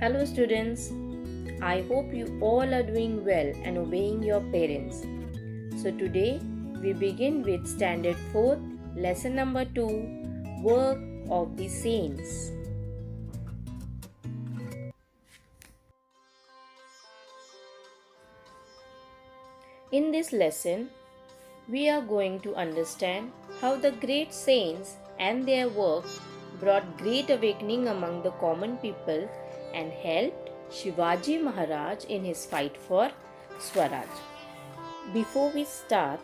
Hello students, I hope you all are doing well and obeying your parents. So today we begin with Standard 4th, lesson number 2, Work of the Saints. In this lesson, we are going to understand how the great saints and their work brought great awakening among the common people and helped Shivaji Maharaj in his fight for Swaraj. Before we start,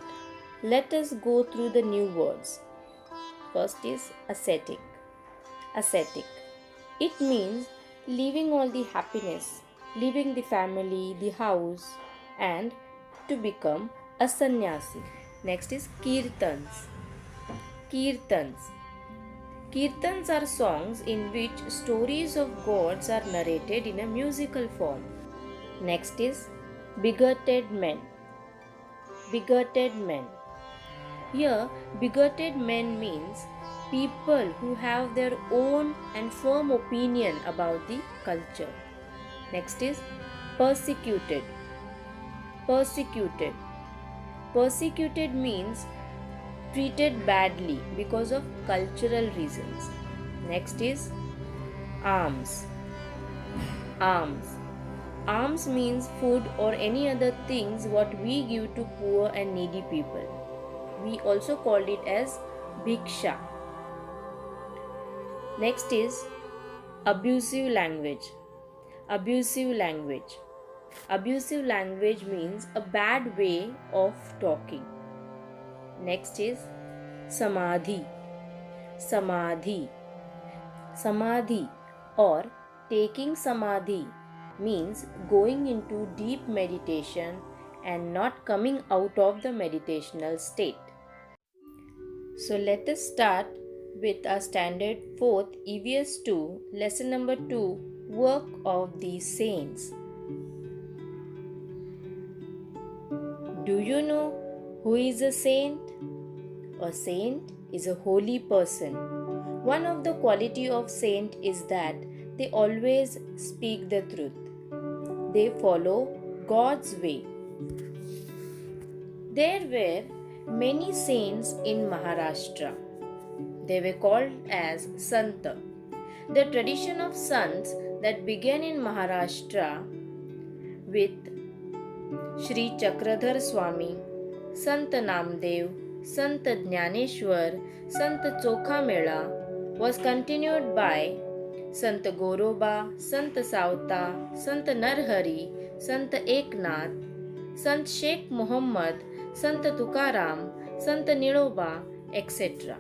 let us go through the new words. First is ascetic. Ascetic. It means leaving all the happiness, leaving the family, the house, and to become a sannyasi. Next is kirtans. Kirtans. Kirtans are songs in which stories of gods are narrated in a musical form. Next is begotten men. Begotten men. Here, begotten men means people who have their own and firm opinion about the culture. Next is persecuted. Persecuted. Persecuted means treated badly because of cultural reasons. Next is alms. Alms. Alms means food or any other things what we give to poor and needy people. We also called it as bhiksha. Next is abusive language. Abusive language. Abusive language means a bad way of talking. Next is samadhi. Samadhi. Samadhi or taking samadhi means going into deep meditation and not coming out of the meditational state. So let us start with our Standard 4th EVS-2 lesson number 2, Work of the Saints. Do you know who is a saint? A saint is a holy person. One of the quality of saint is that they always speak the truth. They follow God's way. There were many saints in Maharashtra. They were called as Santa. The tradition of sants that began in Maharashtra with Shri Chakradhar Swami, Sant Namdev, Sant Dnyaneshwar, Sant Tukaram was continued by Sant Goroba, Sant Sauta, Sant Narhari, Sant Eknath, Sant Sheikh Muhammad, Sant Tukaram, Sant Niloba, etc.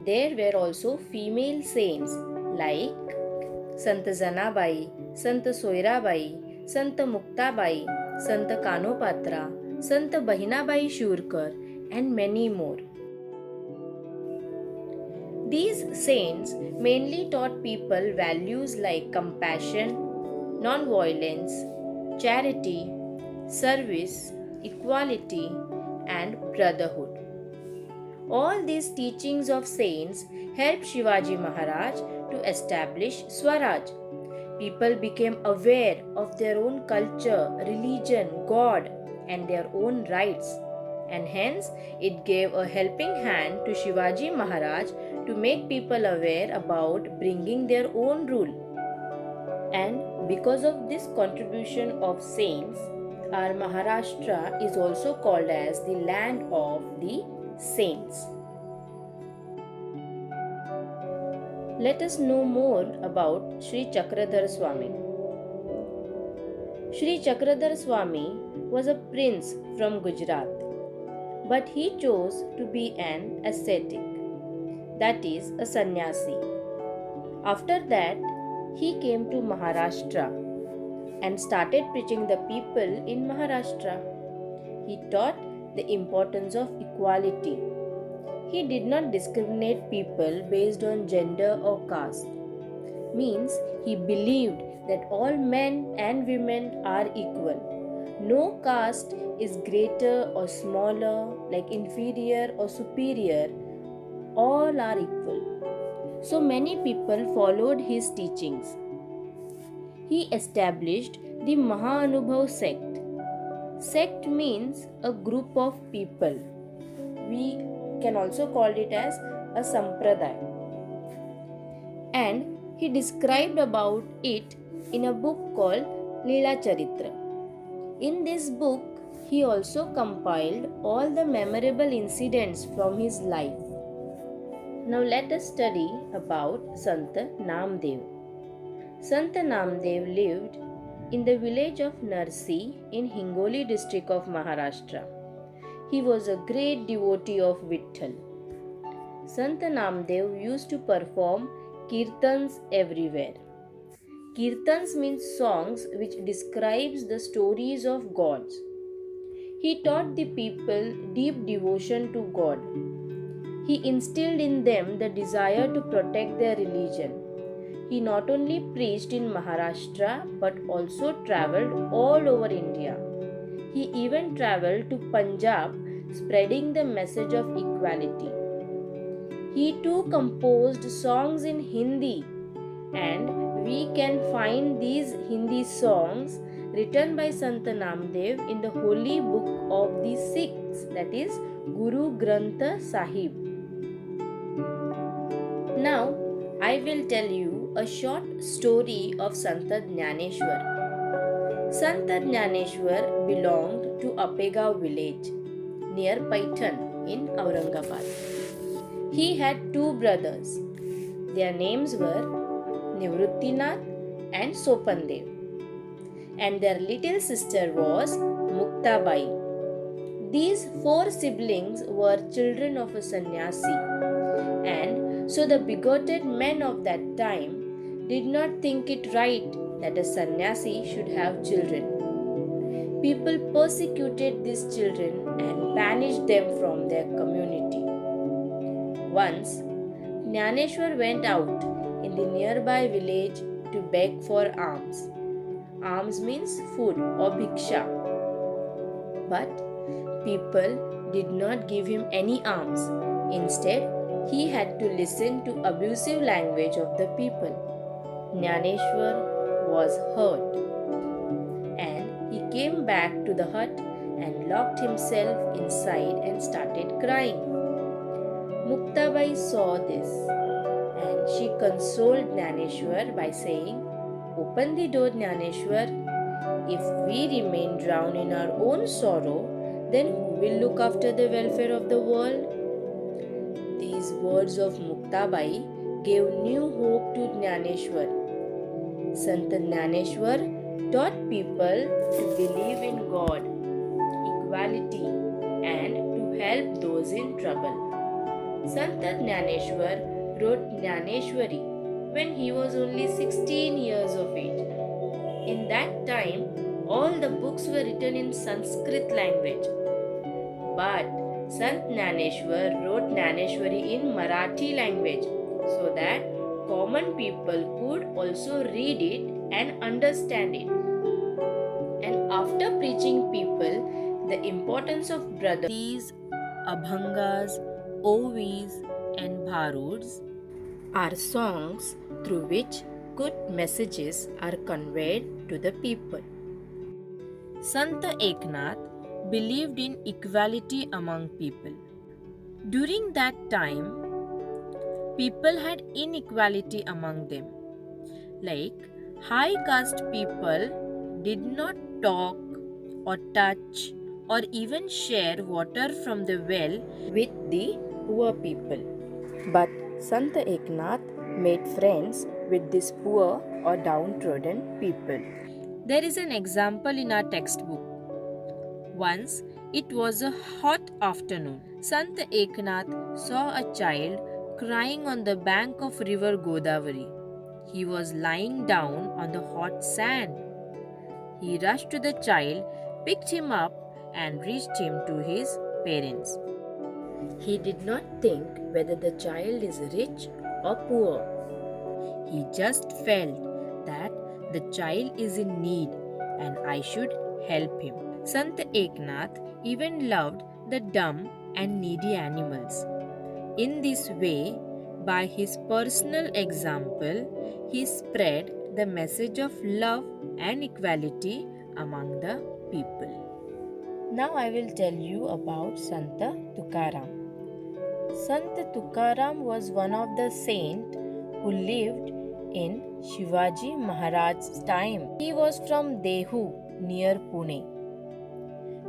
There were also female saints like Sant Janabai, Sant Soirabai, Sant Muktabai, Sant Kanopatra, Sant Bahinabai Shurkar, and many more. These saints mainly taught people values like compassion, non-violence, charity, service, equality, and brotherhood. All these teachings of saints helped Shivaji Maharaj to establish Swaraj. People became aware of their own culture, religion, God, and their own rights. And hence, it gave a helping hand to Shivaji Maharaj to make people aware about bringing their own rule. And because of this contribution of saints, our Maharashtra is also called as the land of the saints. Let us know more about Shri Chakradhar Swami. Shri Chakradhar Swami was a prince from Gujarat, but he chose to be an ascetic, that is, a sannyasi. After that, he came to Maharashtra and started preaching the people in Maharashtra. He taught the importance of equality. He did not discriminate people based on gender or caste. Means he believed that all men and women are equal. No caste is greater or smaller, like inferior or superior. All are equal. So many people followed his teachings. he established the Mahaanubhav sect. Sect means a group of people. We can also call it as a sampradaya. And he described about it in a book called Leela Charitra. In this book, he also compiled all the memorable incidents from his life. Now let us study about Sant Namdev. Sant Namdev lived in the village of Narsi in Hingoli district of Maharashtra. He was a great devotee of Vitthal. Sant Namdev used to perform kirtans everywhere. Kirtans means songs which describes the stories of gods. He taught the people deep devotion to God. He instilled in them the desire to protect their religion. He not only preached in Maharashtra but also travelled all over India. He even travelled to Punjab spreading the message of equality. He too composed songs in Hindi, and we can find these Hindi songs written by Sant Namdev in the holy book of the Sikhs, that is Guru Granth Sahib. Now I will tell you a short story of Sant Dnyaneshwar. Sant Dnyaneshwar belonged to Apegaon village near Paitan in Aurangabad. He had two brothers. Their names were Nivruttinath and Sopandev. And their little sister was Muktabai. These four siblings were children of a sannyasi, and so the bigoted men of that time did not think it right that a sannyasi should have children. People persecuted these children and banished them from their community. Once, Dnyaneshwar went out in the nearby village to beg for alms. Alms means food or bhiksha. But people did not give him any alms. Instead, he had to listen to abusive language of the people. Dnyaneshwar was hurt, and he came back to the hut and locked himself inside and started crying. Muktabai saw this, and she consoled Dnyaneshwar by saying, "Open the door, Dnyaneshwar. If we remain drowned in our own sorrow, then who will look after the welfare of the world?" These words of Muktabai gave new hope to Dnyaneshwar. Sant Dnyaneshwar taught people to believe in God, equality, and to help those in trouble. Sant Dnyaneshwar wrote Dnyaneshwari when he was only 16 years of age. In that time, all the books were written in Sanskrit language. But Sant Dnyaneshwar wrote Dnyaneshwari in Marathi language so that common people could also read it and understand it. And after preaching people the importance of brothers, these abhangas, ovis, and bharuds are songs through which good messages are conveyed to the people. Sant Eknath believed in equality among people. During that time, people had inequality among them. Like high caste people did not talk or touch or even share water from the well with the poor people. But Sant Eknath made friends with these poor or downtrodden people. There is an example in our textbook. Once it was a hot afternoon. Sant Eknath saw a child crying on the bank of river Godavari. He was lying down on the hot sand. He rushed to the child, picked him up, and reached him to his parents. He did not think whether the child is rich or poor. He just felt that the child is in need and I should help him. Sant Eknath even loved the dumb and needy animals. In this way, by his personal example, he spread the message of love and equality among the people. Now I will tell you about Sant Tukaram. Sant Tukaram was one of the saints who lived in Shivaji Maharaj's time. He was from Dehu near Pune.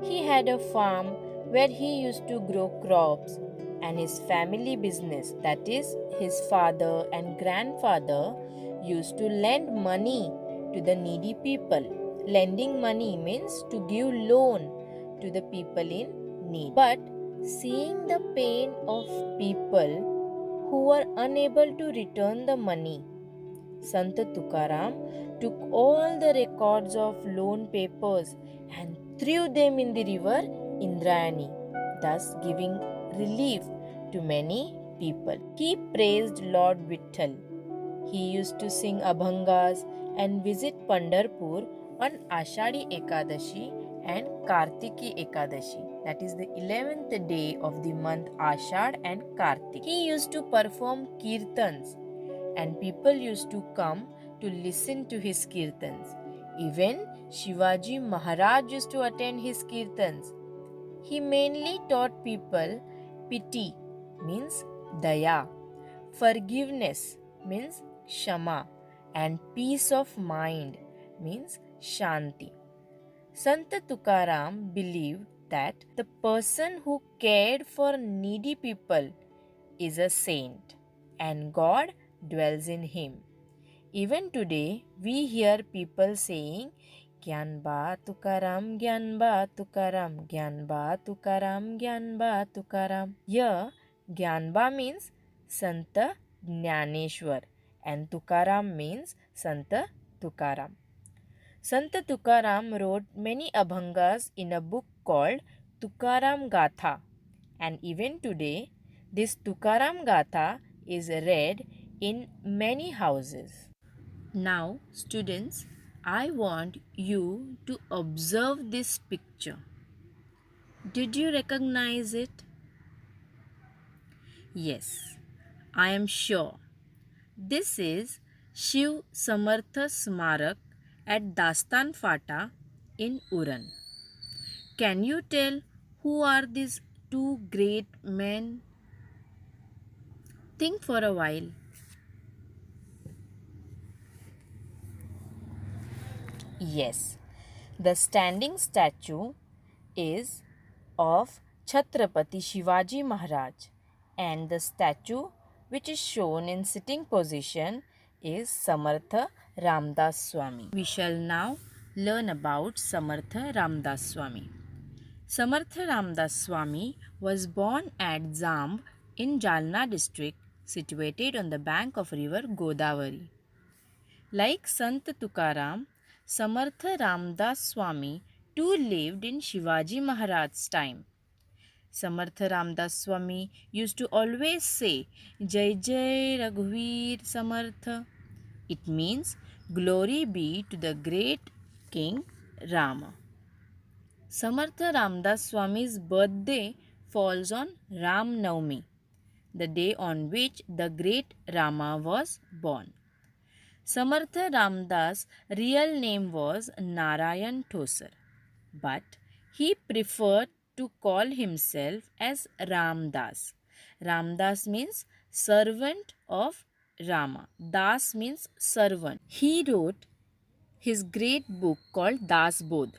He had a farm where he used to grow crops, and his family business, that is, his father and grandfather, used to lend money to the needy people. Lending money means to give loan to the people in need. But seeing the pain of people who were unable to return the money, Sant Tukaram took all the records of loan papers and threw them in the river Indrayani, thus giving relief to many people. He praised Lord Vitthal. He used to sing abhangas and visit Pandharpur on Ashadi Ekadashi and Kartiki Ekadashi, that is the 11th day of the month Ashad and Kartik. He used to perform kirtans, and people used to come to listen to his kirtans. Even Shivaji Maharaj used to attend his kirtans. He mainly taught people pity, means daya, forgiveness, means shama, and peace of mind, means shanti. Sant Tukaram believed that the person who cared for needy people is a saint, and God dwells in him. Even today, we hear people saying, Gyan ba Tukaram, Gyan ba Tukaram, Gyan ba Tukaram, Gyan ba Tukaram. Here, Gyan ba means Sant Dnyaneshwar, and Tukaram means Sant Tukaram. Sant Tukaram wrote many abhangas in a book called Tukaram Gatha, and even today, this Tukaram Gatha is read in many houses. Now, students, I want you to observe this picture. Did you recognize it? Yes, I am sure. This is Shiv Samarth Smarak at Dastan Fata in Uran. Can you tell who are these two great men? Think for a while. Yes, the standing statue is of Chhatrapati Shivaji Maharaj, and the statue which is shown in sitting position is Samarth Ramdas Swami. We shall now learn about Samarth Ramdas Swami. Samarth Ramdas Swami was born at Zamb in Jalna district, situated on the bank of river Godavari. Like Sant Tukaram, Samarth Ramdas Swami too lived in Shivaji Maharaj's time. Samarth Ramdas Swami used to always say, Jai Jai Raghuveer Samarth. It means, glory be to the great King Rama. Samarth Ramdas Swami's birthday falls on Ram Navami, the day on which the great Rama was born. Samarth Ramdas' real name was Narayan Thosar, but he preferred to call himself as Ramdas. Ramdas means servant of Rama. Das means servant. He wrote his great book called Das Bodh.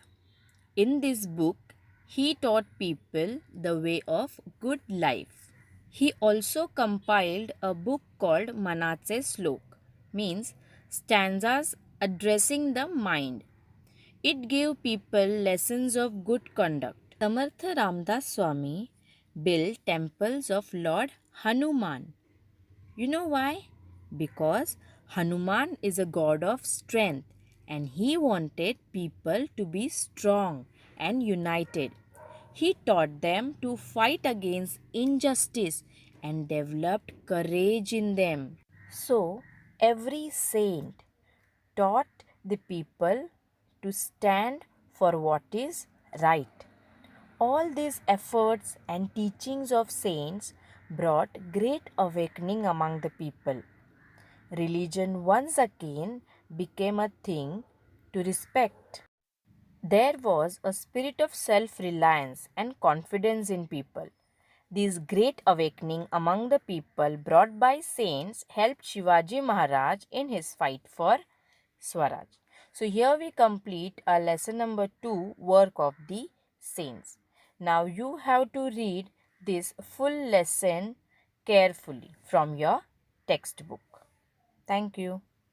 In this book, he taught people the way of good life. He also compiled a book called Manache Slok, means stanzas addressing the mind. It gave people lessons of good conduct. Samarth Ramdas Swami built temples of Lord Hanuman. You know why? Because Hanuman is a god of strength, and he wanted people to be strong and united. He taught them to fight against injustice and developed courage in them. So, every saint taught the people to stand for what is right. All these efforts and teachings of saints brought great awakening among the people. Religion once again became a thing to respect. There was a spirit of self reliance and confidence in people. This great awakening among the people brought by saints helped Shivaji Maharaj in his fight for Swaraj. So, here we complete our lesson number 2, Work of the Saints. Now, you have to read this full lesson carefully from your textbook. Thank you.